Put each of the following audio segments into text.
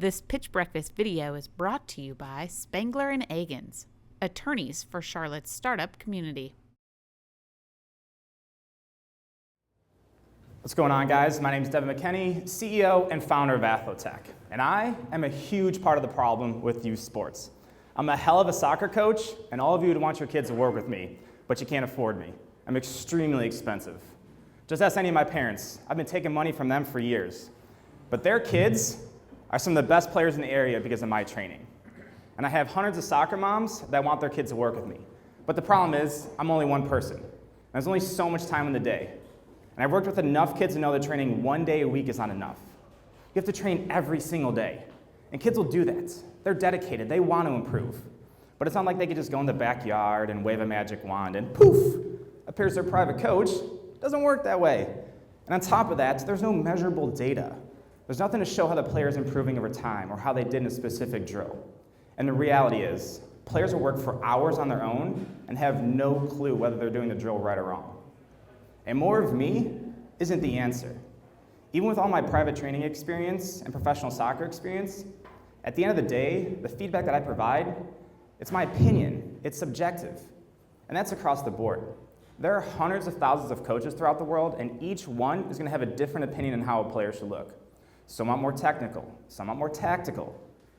This Pitch Breakfast video is brought to you by Spangler and Agins, attorneys for Charlotte's startup community. What's going on, guys? My name is Devin McKenney, CEO and founder of AthloTech, and I am a huge part of the problem with youth sports. I'm a hell of a soccer coach, and all of you would want your kids to work with me, but you can't afford me. I'm extremely expensive. Just ask any of my parents. I've been taking money from them for years, but their kids are some of the best players in the area because of my training. And I have hundreds of soccer moms that want their kids to work with me. But the problem is, I'm only one person. There's only so much time in the day. And I've worked with enough kids to know that training 1 day a week is not enough. You have to train every single day. And kids will do that. They're dedicated, they want to improve. But it's not like they can just go in the backyard and wave a magic wand and poof, appears their private coach. It doesn't work that way. And on top of that, there's no measurable data. There's nothing to show how the player is improving over time or how they did in a specific drill. And the reality is, players will work for hours on their own and have no clue whether they're doing the drill right or wrong. And more of me isn't the answer. Even with all my private training experience and professional soccer experience, at the end of the day, the feedback that I provide, it's my opinion, it's subjective. And that's across the board. There are hundreds of thousands of coaches throughout the world, and each one is going to have a different opinion on how a player should look. Some want more technical, some want more tactical.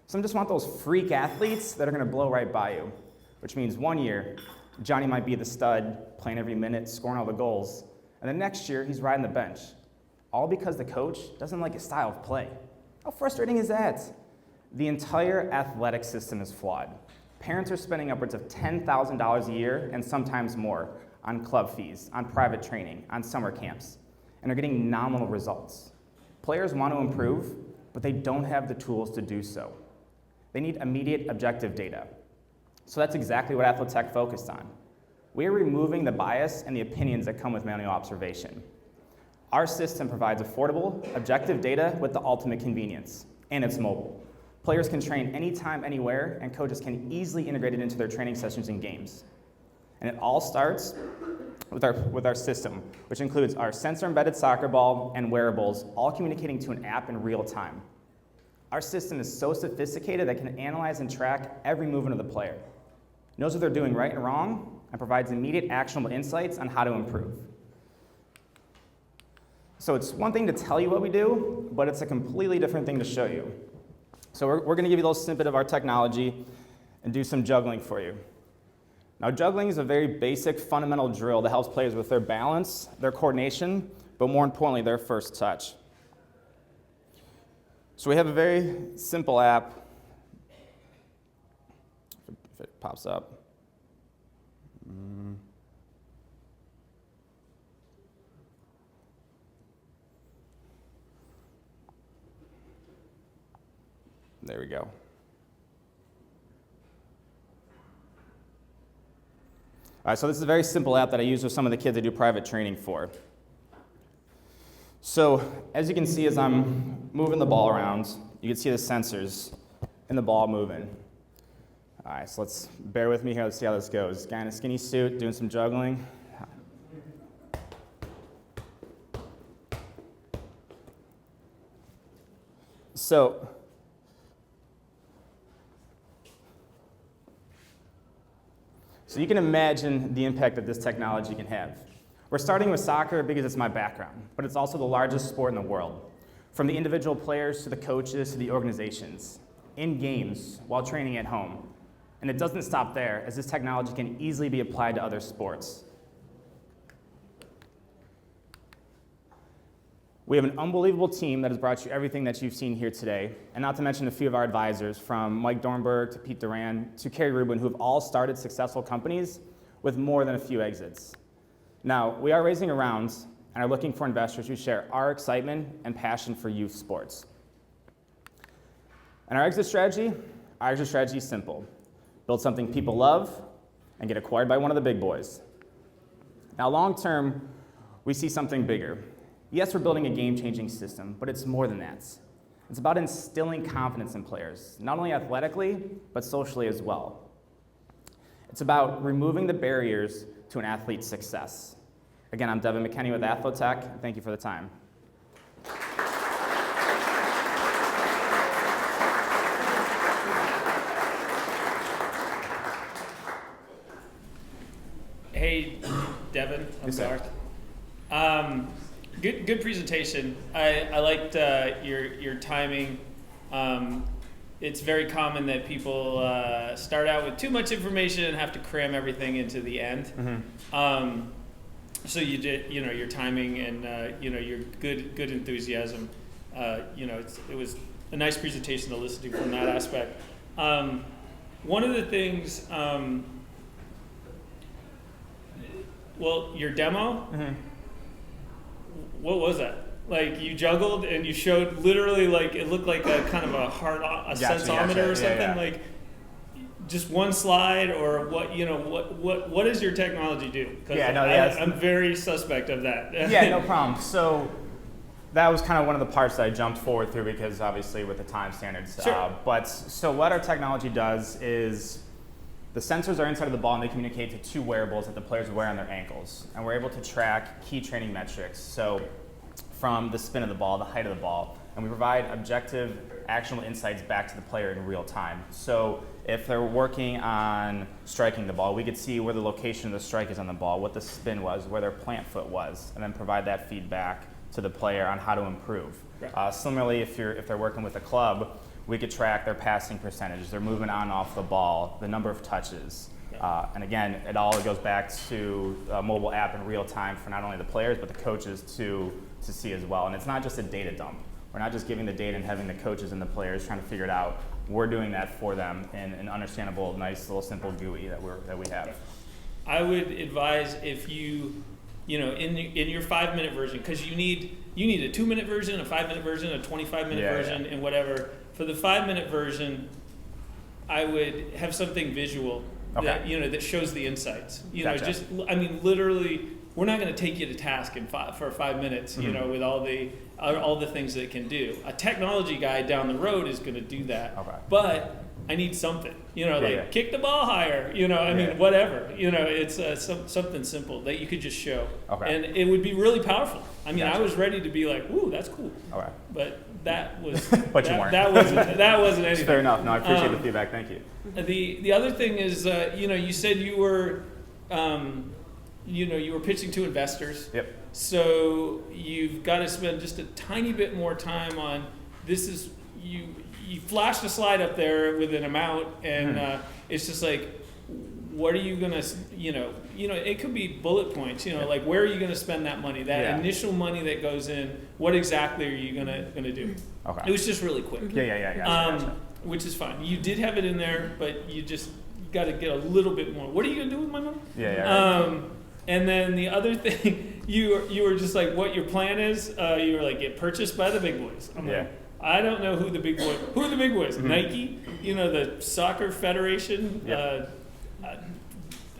Some just want those freak athletes that are going to blow right by you, which means 1 year, Johnny might be the stud, playing every minute, scoring all the goals, and then next year, he's riding the bench, all because the coach doesn't like his style of play. How frustrating is that? The entire athletic system is flawed. Parents are spending upwards of $10,000 a year, and sometimes more, on club fees, on private training, on summer camps, and are getting nominal results. Players want to improve, but they don't have the tools to do so. They need immediate objective data. So that's exactly what AthloTech focused on. We are removing the bias and the opinions that come with manual observation. Our system provides affordable, objective data with the ultimate convenience, and it's mobile. Players can train anytime, anywhere, and coaches can easily integrate it into their training sessions and games. And it all starts with our system, which includes our sensor-embedded soccer ball and wearables, all communicating to an app in real time. Our system is so sophisticated that it can analyze and track every movement of the player, knows what they're doing right and wrong, and provides immediate actionable insights on how to improve. So it's one thing to tell you what we do, but it's a completely different thing to show you. So we're going to give you a little snippet of our technology and do some juggling for you. Now, juggling is a very basic, fundamental drill that helps players with their balance, their coordination, but more importantly, their first touch. So we have a very simple app. If it pops up. There we go. All right, so this is a very simple app that I use with some of the kids I do private training for. So as you can see, as I'm moving the ball around, you can see the sensors and the ball moving. All right, so let's bear with me here. Let's see how this goes. Guy in a skinny suit doing some juggling. So you can imagine the impact that this technology can have. We're starting with soccer because it's my background, but it's also the largest sport in the world. From the individual players to the coaches to the organizations, in games, while training at home. And it doesn't stop there, as this technology can easily be applied to other sports. We have an unbelievable team that has brought you everything that you've seen here today, and not to mention a few of our advisors, from Mike Dornberg to Pete Duran to Kerry Rubin, who have all started successful companies with more than a few exits. Now, we are raising a round and are looking for investors who share our excitement and passion for youth sports. And our exit strategy is simple. Build something people love and get acquired by one of the big boys. Now, long term, we see something bigger. Yes, we're building a game-changing system, but it's more than that. It's about instilling confidence in players, not only athletically, but socially as well. It's about removing the barriers to an athlete's success. Again, I'm Devin McKenney with AthloTech. Thank you for the time. Hey, Devin, I'm Yes, sir. Garth. Good presentation. I liked your timing. It's very common that people start out with too much information and have to cram everything into the end. So you did, your timing and your good enthusiasm. It was a nice presentation to listen to from that aspect. One of the things, your demo. What was that? Like you juggled and you showed literally like it looked like a kind of a sensometer or something. Yeah. Like just one slide or what does your technology do? I'm very suspect of that. Yeah, no problem. So that was kind of one of the parts that I jumped forward through because obviously with the time standards. Sure. So what our technology does is the sensors are inside of the ball and they communicate to two wearables that the players wear on their ankles. And we're able to track key training metrics. So from the spin of the ball, the height of the ball, and we provide objective, actionable insights back to the player in real time. So if they're working on striking the ball, we could see where the location of the strike is on the ball, what the spin was, where their plant foot was, and then provide that feedback to the player on how to improve. Right. Similarly, if they're working with a club, we could track their passing percentage, their movement on and off the ball, the number of touches. And again, it all goes back to a mobile app in real time for not only the players, but the coaches to see as well. And it's not just a data dump. We're not just giving the data and having the coaches and the players trying to figure it out. We're doing that for them in an understandable, nice, little simple GUI that we have. I would advise if in your 5-minute version, because you need a 2-minute version, a 5-minute version, a 25-minute version, and whatever. For the 5-minute version, I would have something visual that shows the insights. Gotcha. Literally, we're not going to take you to task for 5 minutes. With all the things that it can do. A technology guy down the road is going to do that. Okay. But I need something. Kick the ball higher. Whatever. It's something simple that you could just show. Okay. And it would be really powerful. Gotcha. I was ready to be like, "Ooh, that's cool." Okay. But that was. But you weren't. That wasn't anything. Fair enough. No, I appreciate the feedback. Thank you. The other thing is, you said you were, you were pitching to investors. Yep. So you've got to spend just a tiny bit more time on this. Is you flashed a slide up there with an amount, and it's just like, what are you gonna, it could be bullet points. Like where are you gonna spend that money? That initial money that goes in. What exactly are you gonna do? Okay. It was just really quick. Yeah. Gotcha. Which is fine. You did have it in there, but you just got to get a little bit more. What are you gonna do with my money? Yeah. And then the other thing, you were just like, what your plan is? You were like, get purchased by the big boys. I'm like, I don't know who the big boys. Who are the big boys? Nike? The soccer federation? Yep.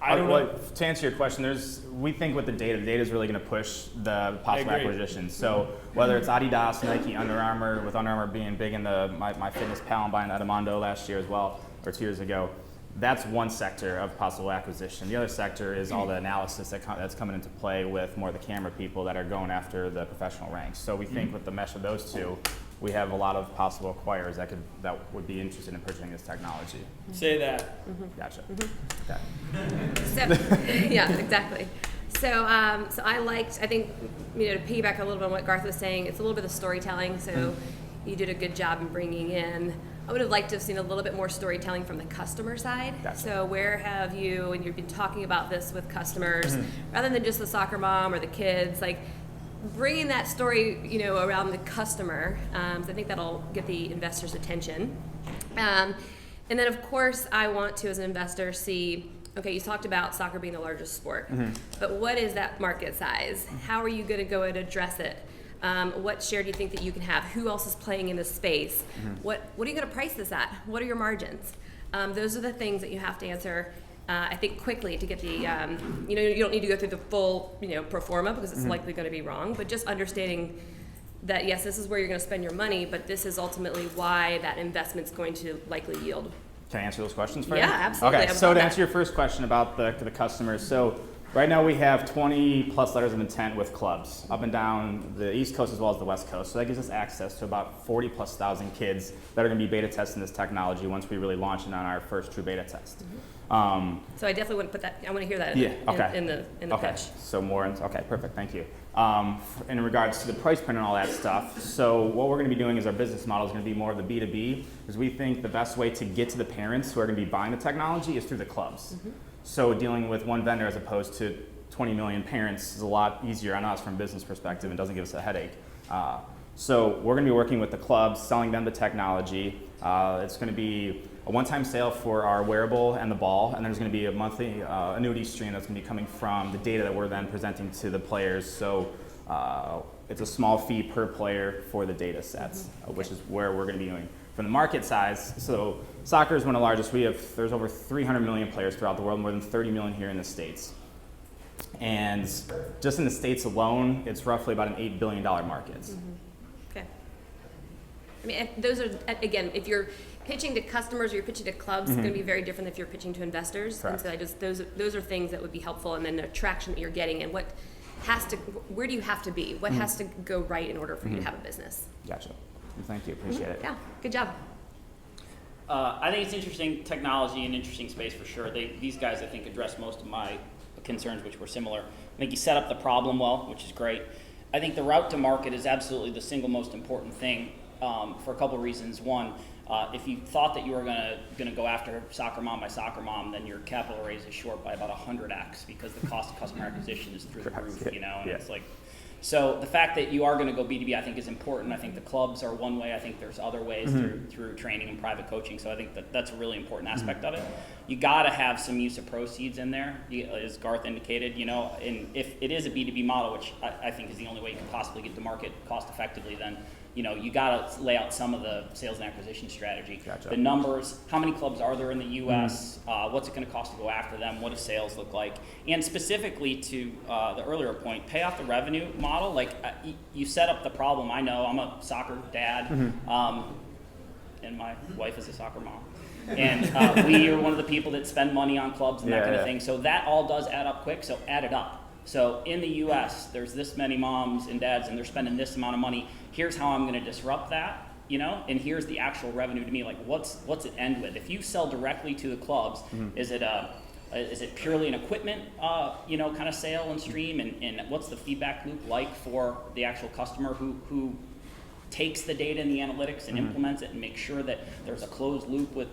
I don't know. To answer your question, we think with the data is really going to push the possible acquisitions. So whether it's Adidas, Nike, Under Armour, with Under Armour being big in the My Fitness Pal and buying Edmondo last year as well, or 2 years ago, that's one sector of possible acquisition. The other sector is all the analysis that's coming into play with more of the camera people that are going after the professional ranks. So we think with the mesh of those two, we have a lot of possible acquirers that would be interested in purchasing this technology. Say that. Gotcha. So, yeah, exactly. So I think, to piggyback a little bit on what Garth was saying, it's a little bit of storytelling. So you did a good job in bringing in. I would have liked to have seen a little bit more storytelling from the customer side. Gotcha. So where have you, and you've been talking about this with customers, rather than just the soccer mom or the kids, like bringing that story, around the customer. So I think that'll get the investor's attention. And then, of course, I want to, as an investor, see, okay, you talked about soccer being the largest sport, but what is that market size? How are you going to go and address it? What share do you think that you can have? Who else is playing in this space? What are you going to price this at? What are your margins? Those are the things that you have to answer, I think, quickly to get the, you don't need to go through the full, pro forma because it's likely going to be wrong, but just understanding that, yes, this is where you're going to spend your money, but this is ultimately why that investment's going to likely yield. Can I answer those questions for you? Yeah, absolutely. Okay, so to answer your first question about the customers, so Right now we have 20 plus letters of intent with clubs up and down the East Coast as well as the West Coast. So that gives us access to about 40 plus thousand kids that are going to be beta testing this technology once we really launch it on our first true beta test. So I definitely want to put that. I want to hear that. In the okay. pitch. So more. Okay. Perfect. Thank you. In regards to the price point and all that stuff, so what we're going to be doing is our business model is going to be more of the B2B, because we think the best way to get to the parents who are going to be buying the technology is through the clubs. So dealing with one vendor as opposed to 20 million parents is a lot easier on us from a business perspective and doesn't give us a headache. So we're going to be working with the clubs, selling them the technology. It's going to be a one-time sale for our wearable and the ball, and there's going to be a monthly annuity stream that's going to be coming from the data that we're then presenting to the players. So it's a small fee per player for the data sets, which is where we're going to be doing. From the market size, so soccer is one of the largest. There's over 300 million players throughout the world, more than 30 million here in the States. And just in the States alone, it's roughly about an $8 billion market. Okay. I mean, those are, again, if you're pitching to customers or you're pitching to clubs, it's going to be very different if you're pitching to investors. Correct. And so those are things that would be helpful, and then the traction that you're getting and where do you have to be? What has to go right in order for you to have a business? Gotcha. Thank you. Appreciate it. Yeah, good job. I think it's interesting technology and interesting space for sure. These guys, I think, address most of my concerns, which were similar. I think you set up the problem well, which is great. I think the route to market is absolutely the single most important thing for a couple of reasons. One, if you thought that you were going to go after soccer mom by soccer mom, then your capital raise is short by about 100x because the cost of customer acquisition is through the roof, you know, and it's like. So the fact that you are going to go B2B, I think, is important. I think the clubs are one way. I think there's other ways through training and private coaching. So I think that's a really important aspect of it. You got to have some use of proceeds in there, as Garth indicated. You know, and if it is a B2B model, which I think is the only way you can possibly get to market cost effectively, then you got to lay out some of the sales and acquisition strategy. Gotcha. The numbers, how many clubs are there in the U.S., what's it going to cost to go after them, what do sales look like, and specifically to the earlier point, pay off the revenue model. Like you set up the problem. I know I'm a soccer dad, and my wife is a soccer mom. And we are one of the people that spend money on clubs and that kind of thing. So that all does add up quick, so add it up. So in the U.S., there's this many moms and dads, and they're spending this amount of money. Here's how I'm going to disrupt that, and here's the actual revenue to me. Like, what's it end with? If you sell directly to the clubs, is it purely an equipment, kind of sale and stream? And what's the feedback loop like for the actual customer who takes the data and the analytics and implements it and makes sure that there's a closed loop with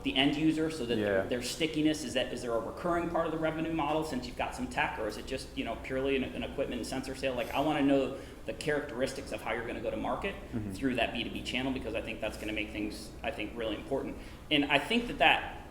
the end user, so that their stickiness is there a recurring part of the revenue model since you've got some tech, or is it just purely an equipment and sensor sale? Like, I want to know the characteristics of how you're going to go to market through that B2B channel, because I think that's going to make things, I think, really important. And I think that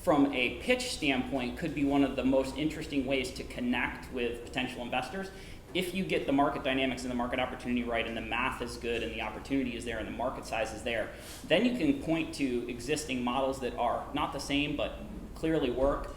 from a pitch standpoint could be one of the most interesting ways to connect with potential investors. If you get the market dynamics and the market opportunity right, and the math is good and the opportunity is there and the market size is there, then you can point to existing models that are not the same but clearly work.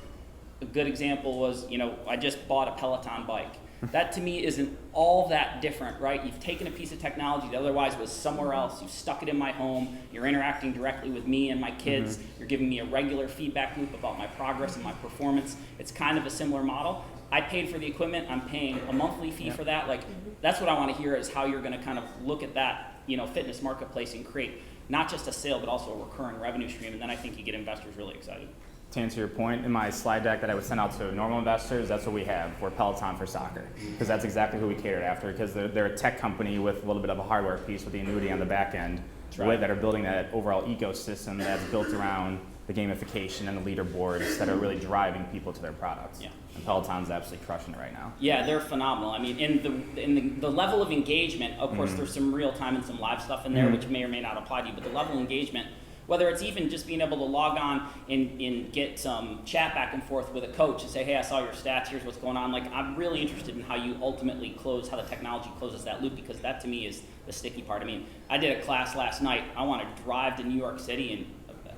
A good example was, I just bought a Peloton bike. That to me isn't all that different, right? You've taken a piece of technology that otherwise was somewhere else, you've stuck it in my home, you're interacting directly with me and my kids, you're giving me a regular feedback loop about my progress and my performance. It's kind of a similar model. I paid for the equipment, I'm paying a monthly fee for that. Like, that's what I want to hear, is how you're going to kind of look at that, fitness marketplace and create not just a sale, but also a recurring revenue stream. And then I think you get investors really excited. To answer your point, in my slide deck that I would send out to normal investors, that's what we have. We're Peloton for soccer, because that's exactly who we catered after, because they're a tech company with a little bit of a hardware piece with the annuity on the back end, that are building that overall ecosystem that's built around the gamification and the leaderboards that are really driving people to their products. Yeah. And Peloton's absolutely crushing it right now. Yeah, they're phenomenal. I mean, in the level of engagement, of course, there's some real time and some live stuff in there, which may or may not apply to you, but the level of engagement, whether it's even just being able to log on and get some chat back and forth with a coach and say, hey, I saw your stats, here's what's going on. Like, I'm really interested in how you ultimately how the technology closes that loop, because that to me is the sticky part. I mean, I did a class last night. I want to drive to New York City and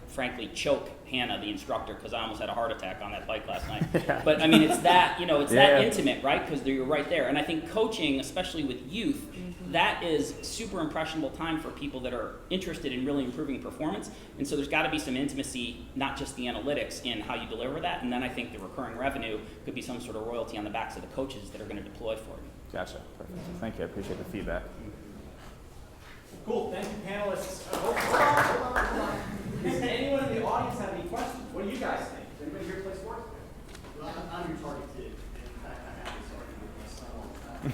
frankly choke Hannah, the instructor, because I almost had a heart attack on that bike last night. But I mean, it's that, that intimate, right? Because you're right there. And I think coaching, especially with youth, that is super impressionable time for people that are interested in really improving performance. And so there's got to be some intimacy, not just the analytics, in how you deliver that. And then I think the recurring revenue could be some sort of royalty on the backs of the coaches that are going to deploy for you. Gotcha. Perfect. Thank you. I appreciate the feedback. Cool. Thank you, panelists. Hold on. Does anyone in the audience have any questions? What do you guys think? Does anybody here play sports? Well, I'm your target too. In fact, I have this argument with my son all the time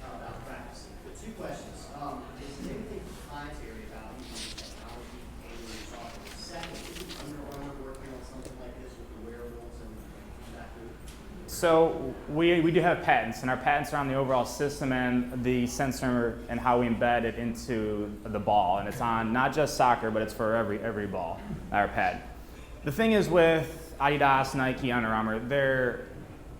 about practicing. But two questions. Is there anything proprietary about using technology and your software? Second, is Under Armour working on something like this with the wearables and that group? So we do have patents, and our patents are on the overall system and the sensor and how we embed it into the ball. And it's on not just soccer, but it's for every ball, our patent. The thing is with Adidas, Nike, Under Armour,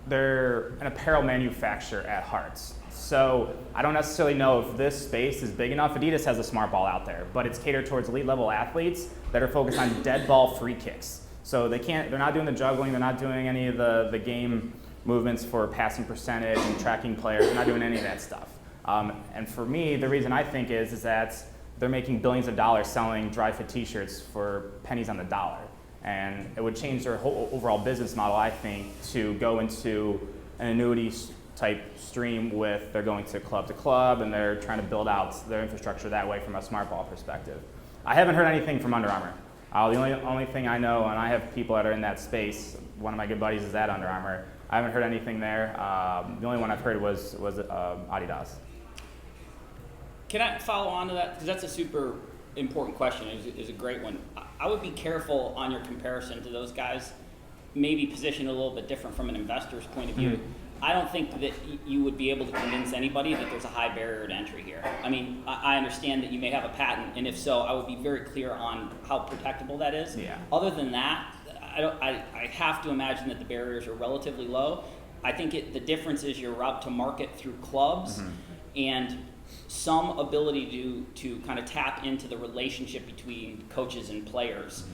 they're an apparel manufacturer at heart. So I don't necessarily know if this space is big enough. Adidas has a smart ball out there, but it's catered towards elite level athletes that are focused on dead ball free kicks. So they're not doing the juggling, they're not doing any of the game movements for passing percentage and tracking players. They're not doing any of that stuff. And for me, the reason I think is that they're making billions of dollars selling dry fit t-shirts for pennies on the dollar. And it would change their whole overall business model, I think, to go into an annuity type stream with they're going to club and they're trying to build out their infrastructure that way from a smart ball perspective. I haven't heard anything from Under Armour. The only thing I know, and I have people that are in that space, one of my good buddies is at Under Armour. I haven't heard anything there. The only one I've heard was Adidas. Can I follow on to that? Because that's a super important question. It's a great one. I would be careful on your comparison to those guys, maybe positioned a little bit different from an investor's point of view. Mm-hmm. I don't think that you would be able to convince anybody that there's a high barrier to entry here. I mean, I understand that you may have a patent, and if so, I would be very clear on how protectable that is. Yeah. Other than that, I have to imagine that the barriers are relatively low. I think the difference is your route to market through clubs and some ability to kind of tap into the relationship between coaches and players.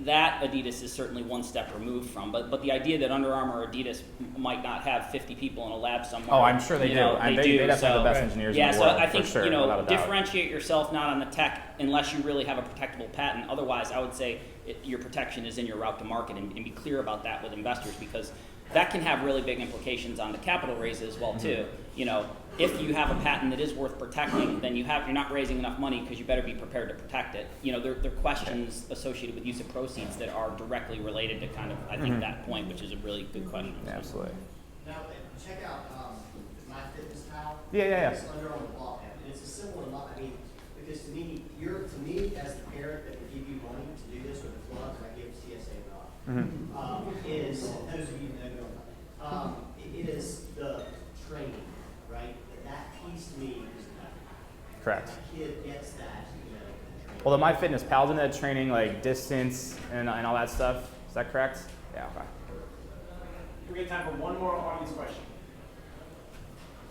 That Adidas is certainly one step removed from, but the idea that Under Armour or Adidas might not have 50 people in a lab somewhere. Oh, I'm sure they do. They do. They definitely have the best engineers in the world. Yeah, so I think, for sure, without a doubt. differentiate yourself not on the tech unless you really have a protectable patent. Otherwise, I would say your protection is in your route to market, and be clear about that with investors, because that can have really big implications on the capital raise as well too. If you have a patent that is worth protecting, then you're not raising enough money because you better be prepared to protect it. There are questions associated with use of proceeds that are directly related to kind of, I think, that point, which is a really good question. Yeah, absolutely. Now, check out MyFitnessPal. Yeah. It's Under Armour ball app, and it's a similar model. I mean, because to me, as the parent that would give you money to do this, or the clubs, I give CSA is those of you that know, it is the training, right? That piece to me is Correct. the kid gets that, training. Well, the MyFitnessPal's in that training, like distance and all that stuff. Is that correct? Yeah. Okay. We have time for one more audience question.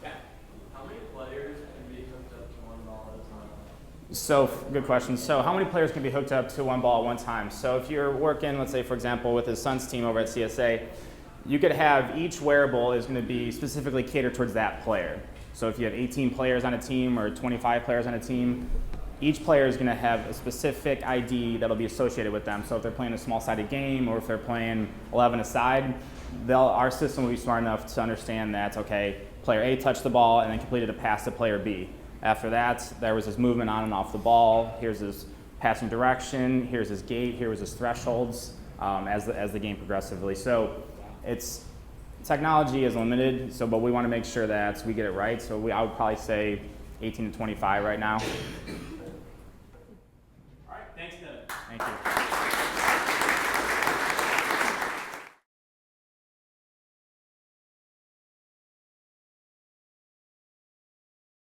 Yeah. How many players can be hooked up to one ball at a time? So, good question. So, how many players can be hooked up to one ball at one time? So, if you're working, let's say, for example, with his son's team over at CSA, you could have each wearable is going to be specifically catered towards that player. So, if you have 18 players on a team or 25 players on a team, each player is going to have a specific ID that'll be associated with them. So, if they're playing a small-sided game or if they're playing 11 aside, our system will be smart enough to understand that, okay, player A touched the ball and then completed a pass to player B. After that, there was his movement on and off the ball. Here's his passing direction. Here's his gait. Here was his thresholds as the game progressively. So technology is limited. So, but we want to make sure that we get it right. So I would probably say 18 to 25 right now. All right, thanks, Devin. Thank you.